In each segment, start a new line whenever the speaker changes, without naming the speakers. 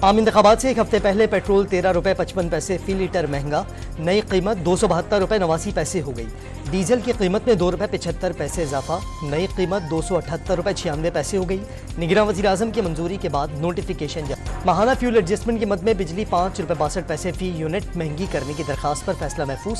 आम इंतखाबात से एक हफ्ते पहले पेट्रोल 13 रुपये 55 पैसे फी लीटर महंगा, नई कीमत 272 रुपये 89 पैसे हो गई। डीजल की कीमत में 2 रुपये 75 पैसे इजाफा, नई कीमत 278 रुपये 96 पैसे हो गई। निगरान वज़ीर आज़म की मंजूरी के बाद नोटिफिकेशन जारी। माहाना फ्यूल एडजस्टमेंट की मद में बिजली 5 रुपये 62 पैसे फी यूनिट महंगी करने की दरखास्त पर फैसला महफूज।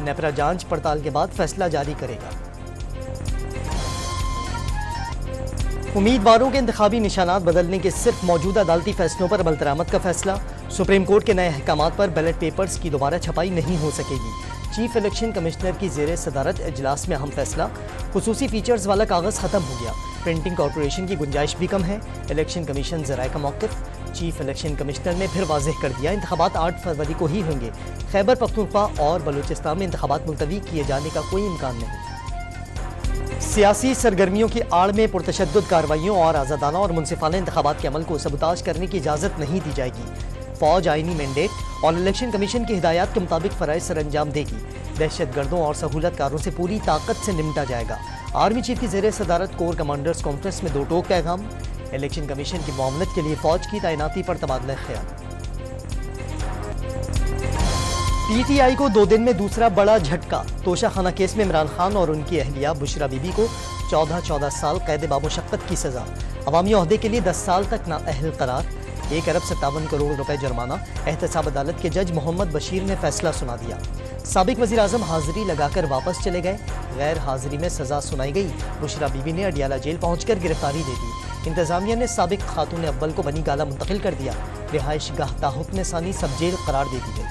नेपरा जांच पड़ताल के बाद फैसला जारी करेगा। उम्मीदवारों के इंतखाबी निशानात बदलने के सिर्फ मौजूदा अदालती फैसलों पर अमल दरामद का फैसला। सुप्रीम कोर्ट के नए अहकामात पर बैलेट पेपर्स की दोबारा छपाई नहीं हो सकेगी। चीफ इलेक्शन कमिश्नर की जेर सदारत इजलास में अहम फैसला। खुसूसी फीचर्स वाला कागज खत्म हो गया, प्रिंटिंग कॉर्पोरेशन की गुंजाइश भी कम है। इलेक्शन कमीशन जराए का मौक़िफ़। चीफ इलेक्शन कमिश्नर ने फिर वाज़ेह कर दिया, इंतखाबात 8 फरवरी को ही होंगे। खैबर पख्तूनख्वा और बलूचिस्तान में इंतखाबात मुलतवी किए जाने का कोई इम्कान नहीं। सियासी सरगर्मियों की आड़ में पुरतशद्दुद कार्रवाइयों और आज़ादाना और मुनसिफाना इंतखाबात के अमल को सबूताज करने की इजाज़त नहीं दी जाएगी। फौज आईनी मैंडेट और इलेक्शन कमीशन की हिदायत के मुताबिक फ़राइज़ सर अंजाम देगी। दहशतगर्दों और सहूलतकारों से पूरी ताकत से निपटा जाएगा। आर्मी चीफ की ज़ेर सदारत कोर कमांडर्स कॉन्फ्रेंस में 2 टोक पैगाम। इलेक्शन कमीशन की मामलत के लिए फौज की तैनाती पर तबादला ख्याल। पीटीआई को 2 दिन में दूसरा बड़ा झटका। तोशाखाना केस में इमरान खान और उनकी अहलिया बुशरा बीबी को 14 साल कैद बामुशक्कत की सजा। अवामी ओहदे के लिए 10 साल तक नाअहल करार। 1 अरब 57 करोड़ रुपए जुर्माना। एहतसाब अदालत के जज मोहम्मद बशीर ने फैसला सुना दिया। साबिक वज़ीर आज़म हाजिरी लगाकर वापस चले गए। गैर हाजिरी में सजा सुनाई गई। बुशरा बीबी ने अडियाला जेल पहुंचकर गिरफ्तारी दे दी। इंतजामिया ने साबिक खातून अव्वल को बनी गाला मुंतकिल कर दिया। रिहाइश गाह ताहुक्म सानी सब जेल करार दे दी गई।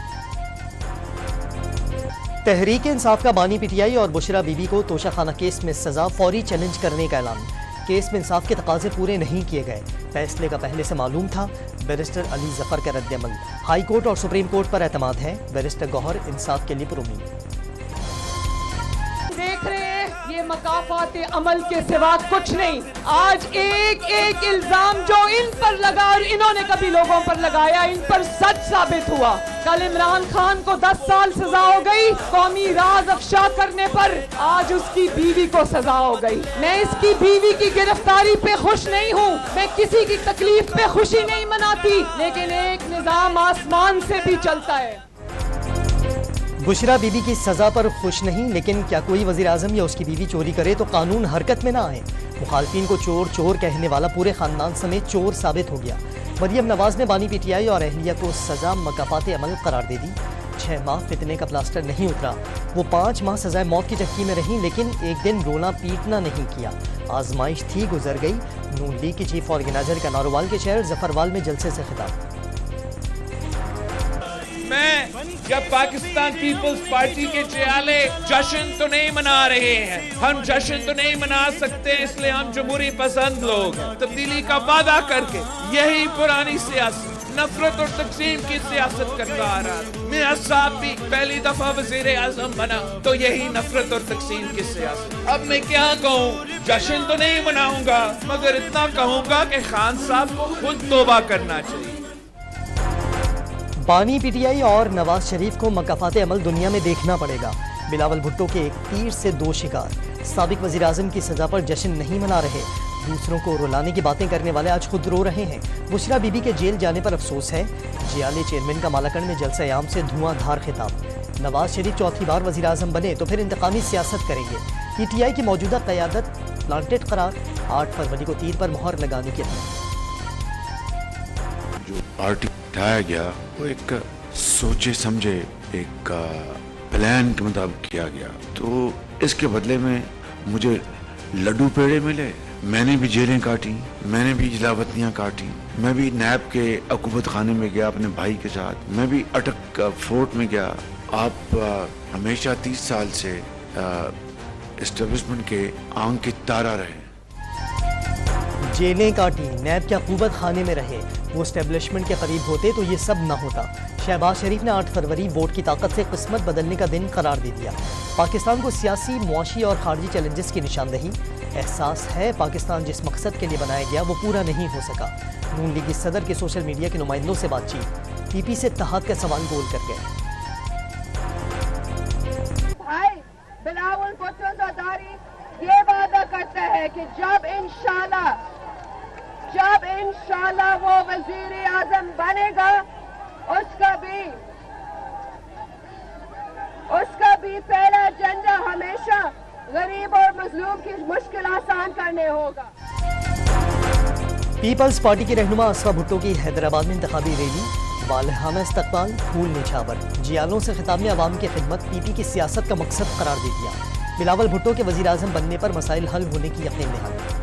तहरीक इंसाफ का बानी पीटीआई और बुशरा बीबी को तोशाखाना केस में सजा फौरी चैलेंज करने का ऐलान। केस में इंसाफ के तकाजे पूरे नहीं किए गए, फैसले का पहले से मालूम था। बैरिस्टर अली जफर का रद्द-ए-अमल। हाई कोर्ट और सुप्रीम कोर्ट पर एतमाद है। बैरिस्टर गौहर इंसाफ के लिए पुरुमीद।
देख रहे हैं ये मकाफाते अमल के सिवा कुछ नहीं। आज एक एक इल्जाम जो इन पर लगा और इन्होंने कभी लोगों पर लगाया, इन पर सच साबित हुआ। कल इमरान खान को 10 साल सजा हो गई कौमी राज अफशा करने पर, आज उसकी बीवी को सजा हो गई। मैं इसकी बीवी की गिरफ्तारी पे खुश नहीं हूँ, मैं किसी की तकलीफ पे खुशी नहीं मनाती, लेकिन एक निजाम आसमान से भी चलता है।
बुशरा बीबी की सजा पर खुश नहीं, लेकिन क्या कोई वज़ीर आज़म या उसकी बीवी चोरी करे तो कानून हरकत में ना आए। मुखालफिन को चोर चोर कहने वाला पूरे खानदान समेत चोर साबित हो गया। मरियम नवाज ने बानी पीटीआई और अहलिया को सजा मकाफाते अमल करार दे दी। 6 माह फितने का प्लास्टर नहीं उतरा। वो 5 माह सजाए मौत की चक्की में रही, लेकिन एक दिन रोना पीटना नहीं किया। आजमाइश थी, गुजर गई। नून लीग के चीफ ऑर्गेनाइजर का नारोवाल के शहर जफरवाल में जलसे से खिताब।
मैं जब पाकिस्तान पीपल्स पार्टी के चेहरे जश्न तो नहीं मना रहे हैं, हम जश्न तो नहीं मना सकते, इसलिए हम जमहूरी पसंद लोग हैं। तब्दीली का वादा करके यही पुरानी सियासत, नफरत और तकसीम की सियासत करता आ रहा था। मियां साहब भी पहली दफा वजीर आजम बना तो यही नफरत और तकसीम की सियासत। अब मैं क्या कहूँ, जश्न तो नहीं मनाऊंगा, मगर इतना कहूंगा कि खान साहब को खुद तौबा करना चाहिए।
बानी पीटीआई और नवाज शरीफ को मकाफाते अमल दुनिया में देखना पड़ेगा। बिलावल भुट्टो के एक तीर से 2 शिकार। साबिक वज़ीर आज़म की सजा पर जश्न नहीं मना रहे, दूसरों को रुलाने की बातें करने वाले आज खुद रो रहे हैं। बुशरा बीबी के जेल जाने पर अफसोस है। जियाले चेयरमैन का मालाकंड में जलसा-ए-आम से धुआंधार खिताब। नवाज शरीफ चौथी बार वज़ीर आज़म बने तो फिर इंतकामी सियासत करेंगे। पीटीआई की मौजूदा क़यादत प्लांटेड करार। 8 फरवरी को तीर पर मोहर लगाने की अपील।
जो पार्टी उठाया गया वो एक सोचे समझे एक प्लान के मुताबिक किया गया, तो इसके बदले में मुझे लड्डू पेड़े मिले। मैंने भी जेलें काटी, मैंने भी जलावतनियाँ काटी, मैं भी नैब के अकूबत खाने में गया अपने भाई के साथ, मैं भी अटक फोर्ट में गया। आप हमेशा 30 साल से एस्टेब्लिशमेंट के आंख के तारा रहे।
जेलें काटी, नैब के अकूबत खाने में रहे, वो एस्टेब्लिशमेंट के करीब होते तो ये सब ना होता। शहबाज शरीफ ने 8 फरवरी वोट की ताकत से किस्मत बदलने का दिन करार दे दिया। पाकिस्तान को सियासी, मुआशी और खारजी चैलेंजेस की निशानदही। एहसास है पाकिस्तान जिस मकसद के लिए बनाया गया वो पूरा नहीं हो सका। नून लीग सदर के सोशल मीडिया के नुमाइंदों से बातचीत। पीपी से इत्तेहाद का सवाल गोल कर गए।
भाई बिलावल भुट्टो ज़रदारी ये वादा करता है कि जब इंशाल्लाह वो वजीर आजम बनेगा उसका भी पहला एजेंडा हमेशा गरीब और मजलूम की मुश्किल आसान करने होगा।
पीपल्स पार्टी की रहनुमा असफा भुट्टो की हैदराबाद में इंतखाबी रैली, वालहाना इस्तकबाल, फूल निछावर, जियालों से खिताब में अवाम की खिदमत पीपी की सियासत का मकसद करार दे दिया। बिलावल भुट्टो के वजीर आजम बनने पर मसाइल हल होने की यकीन दहानी।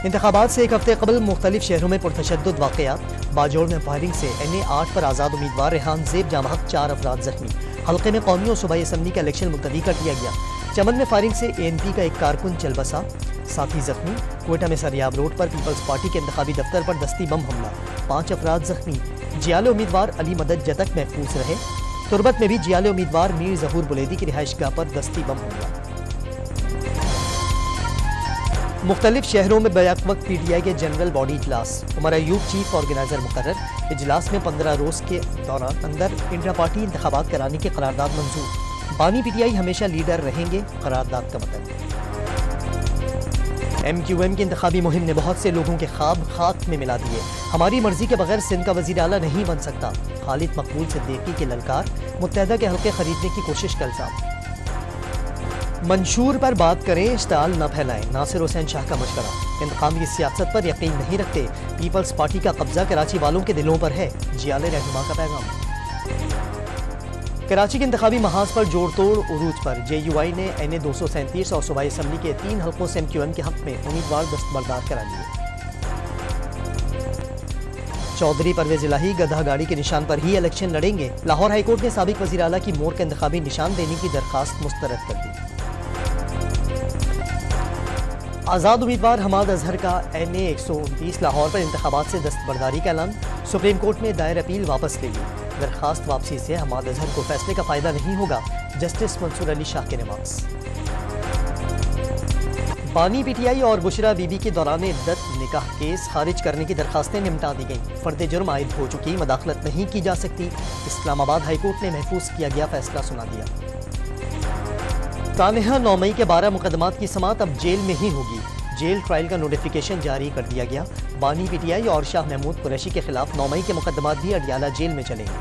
इंतखाबात से एक हफ्ते कबल मुख्तलिफ शहरों में पुरतशद्दुद वाक़यात, बाजोड़ में फायरिंग से NA 8 पर आज़ाद उम्मीदवार रेहान ज़ेब जामहक 4 अफराद जख्मी। हल्के में कौमी और सूबाई असम्बली का इलेक्शन मुलतवी कर दिया गया। चमन में फायरिंग से ANP का एक कारकुन चल बसा, साथी जख्मी। क्वेटा में सरियाब रोड पर पीपल्स पार्टी के इंतखाबी दफ्तर पर दस्ती बम हमला, 5 अफराद जख्मी। जियाले उम्मीदवार अली मदद जतक महफूज रहे। तुरबत में भी जियाले उम्मीदवार मीर जहूर बुलेदी की रिहाइशगाह पर दस्ती बम हमला। मुख्तलिफ शहरों में बैक वक्त PTI के जनरल बॉडी इजलास, उमर अयूब चीफ ऑर्गेनाइजर मुकर्रर। इजलास में 15 रोज के दौरान अंदर इंट्रा पार्टी इंतखाबात कराने के करारदाद मंजूर। बानी PTI हमेशा लीडर रहेंगे, करारदाद का मतलब। MQM की इंतखाबी मुहिम ने बहुत से लोगों के ख्वाब खाक में मिला दिए। हमारी मर्जी के बगैर सिंध का वजीर आला नहीं बन सकता, खालिद मकबूल सिद्दीकी के ललकार। मुत्तहदा के हल्के खरीदने की कोशिश का इल्जाम। मंशूर पर बात करें, इश्ताल न फैलाएं, नासिर हुसैन शाह का मशवरा। इंतकाम की सियासत पर यकीन नहीं रखते, पीपल्स पार्टी का कब्जा कराची वालों के दिलों पर है, जियाले रहनुमा का पैगाम। कराची के इंतखाबी महाज पर जोड़ तोड़ उरूज पर JUI ने NA 237 और सूबाई असम्बली के 3 हल्कों से MQM के हक में उम्मीदवार दस्तबरदार करा लिए। चौधरी परवेज इलाही गधा गाड़ी के निशान पर ही इलेक्शन लड़ेंगे। लाहौर हाईकोर्ट ने साबिक वजीर आला की मोर का इंतखाबी निशान देने की दरखास्त मुस्तरद कर दी। आज़ाद उम्मीदवार हमाद अजहर का NA 129 लाहौर पर इंतखाबात से दस्तबरदारी का ऐलान। सुप्रीम कोर्ट में दायर अपील वापस ले ली। दरखास्त वापसी से हमाद अजहर को फैसले का फायदा नहीं होगा, जस्टिस मंसूर अली शाह के रिमार्क्स। बानी PTI और बुशरा बीबी के दौरान इद्दत निकाह केस खारिज करने की दरखास्तें निपटा दी गईं। फर्द जुर्म आयद हो चुकी, मदाखलत नहीं की जा सकती। इस्लामाबाद हाईकोर्ट ने महफूज किया गया फैसला सुना दिया। तानेहा 9 मई के 12 मुकदमात की समाअत अब जेल में ही होगी। जेल ट्रायल का नोटिफिकेशन जारी कर दिया गया। बानी PTI और शाह महमूद कुरैशी के खिलाफ 9 मई के मुकदमात भी अडियाला जेल में चलेंगे।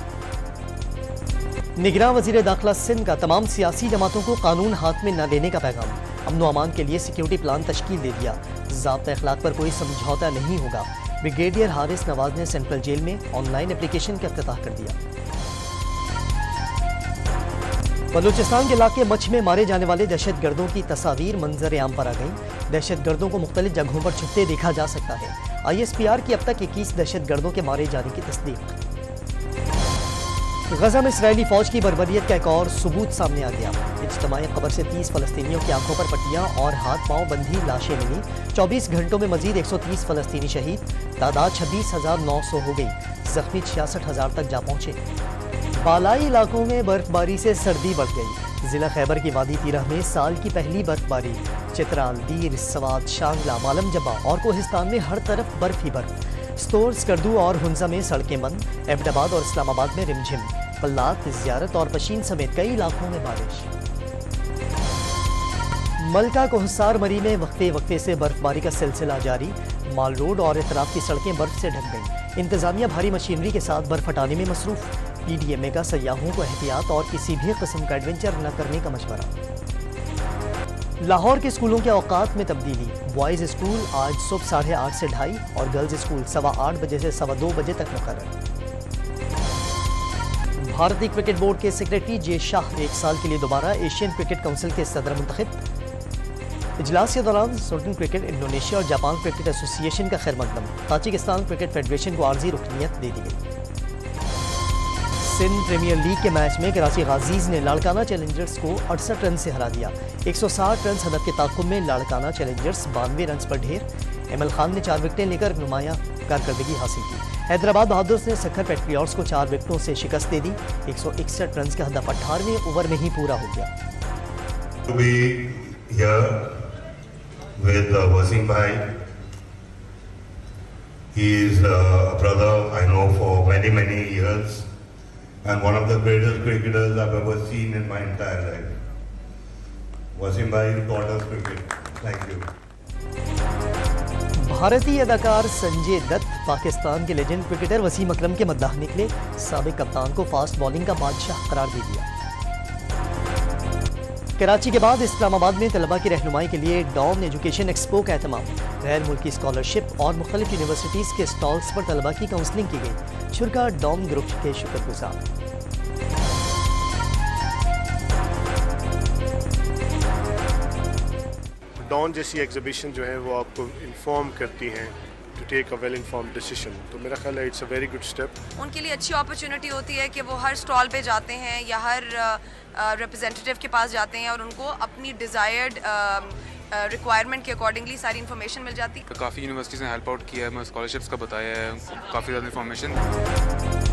निगरान वजीर दाखिला सिंध का तमाम सियासी जमातों को कानून हाथ में न लेने का पैगाम। अमन व अमान के लिए सिक्योरिटी प्लान तश्कील दे दिया। ज़ाब्ता अखलाक पर कोई समझौता नहीं होगा। ब्रिगेडियर हारिस नवाज ने सेंट्रल जेल में ऑनलाइन एप्लीकेशन का इफ्तिताह कर दिया। बलूचिस्तान के इलाके मच में मारे जाने वाले दहशतगर्दों की तस्वीर मंजर आम पर आ गई। दहशतगर्दों को मुख्तलिफ जगहों पर छुपते देखा जा सकता है। ISPR की अब तक 21 दहशतगर्दों के मारे जाने की तस्दीक। गजा में इसराइली फौज की बर्बरियत का एक और सबूत सामने आ गया। इज्तिमाई कब्र से 30 फलस्तीनियों की आंखों पर पट्टियां और हाथ पांव बंधी लाशें मिली। 24 घंटों में मजीद 130 फलस्तीनी शहीद। तादाद 26,900 हो गई। जख्मी 66,000 तक जा पहुंचे। बालाई इलाकों में बर्फबारी से सर्दी बढ़ गई। जिला खैबर की वादी तीरह में साल की पहली बर्फबारी। चित्राल, दीर, सवात, शांगला, मालम जब्बा और कोहिस्तान में हर तरफ बर्फ ही बर्फ। स्तोर, स्कर्दू और हुंजा में सड़कें बंद। एबटाबाद और इस्लामाबाद में रिमझिम। पल्लात, ज़ियारत और पशीन समेत कई इलाकों में बारिश। मलका कोहसार मरी में वक्फे वक्फे से बर्फबारी का सिलसिला जारी। माल रोड और इतराफ की सड़कें बर्फ से ढक गईं। इंतजामिया भारी मशीनरी के साथ बर्फ हटाने में मसरूफ। PDMA का सयाहों को एहतियात और किसी भी किस्म का एडवेंचर न करने का मशवरा। लाहौर के स्कूलों के औकात में तब्दीली। बॉयज़ स्कूल आज सुबह 8:30 से 2:30 और गर्ल्स स्कूल 8:15 बजे से 2:15 बजे तक मुकर्रर। भारतीय क्रिकेट बोर्ड के सेक्रेटरी जे शाह 1 साल के लिए दोबारा एशियन क्रिकेट काउंसिल के सदर मुंतखब। इजलास के दौरान सुल्तान क्रिकेट, इंडोनेशिया और जापान क्रिकेट एसोसिएशन का खैर मकदम। ताजिकिस्तान क्रिकेट फेडरेशन को आर्जी रुकनियत दे दी गई। सिंध प्रीमियर लीग के मैच में कराची गाजीज ने लाड़काना चैलेंजर्स को 68 रन से हरा दिया। 160 रन हदफ के ताक़ुब में लाड़काना चैलेंजर्स 92 रन पर ढेर। एमएल खान ने 4 विकेटें लेकर नुमाया कारकर्दगी हासिल की। हैदराबाद बहादुर्स ने सक्खर पैट्रियट्स को 4 विकेटों से शिकस्त दे दी। 161 रन का हदफ 18वें ओवर में ही पूरा हो गया।
To be here with Wasim Bhai. He is a brother I know for many years and one of the greatest cricketers I've ever seen in my entire life. Wasim Bhai taught us cricket. Thank you.
भारतीय अदाकार संजय दत्त पाकिस्तान के legend cricketer Wasim अकरम के मद्दाह निकले। साबिक कप्तान को fast bowling का बादशाह करार दे दिया। कराची के बाद इस्लामाबाद में तलबा की रहनुमाई के लिए डॉन एजुकेशन एक्सपो का एहतमाम। गैर मुल्की स्कॉलरशिप और मुख्तलिफ यूनिवर्सिटीज़ के स्टॉल्स पर तलबा की काउंसलिंग की गई। शुरा डॉन ग्रुप के शुक्रगुजार।
डॉन जैसी एग्जीबिशन जो है वो आपको इन्फॉर्म करती हैं to take a well informed decision, तो मेरा ख्याल है it's a very good step.
उनके लिए अच्छी अपॉर्चुनिटी होती है कि वो हर स्टॉल पे जाते हैं या हर रिप्रेजेंटेटिव के पास जाते हैं और उनको अपनी डिज़ायर्ड रिक्वायरमेंट के अकॉर्डिंगली सारी इन्फॉर्मेशन मिल जाती है।
काफ़ी यूनिवर्सिटीज़ ने हेल्प आउट किया है, मैं स्कॉलरशिप्स का बताया है, काफ़ी ज़्यादा इन्फॉर्मेशन।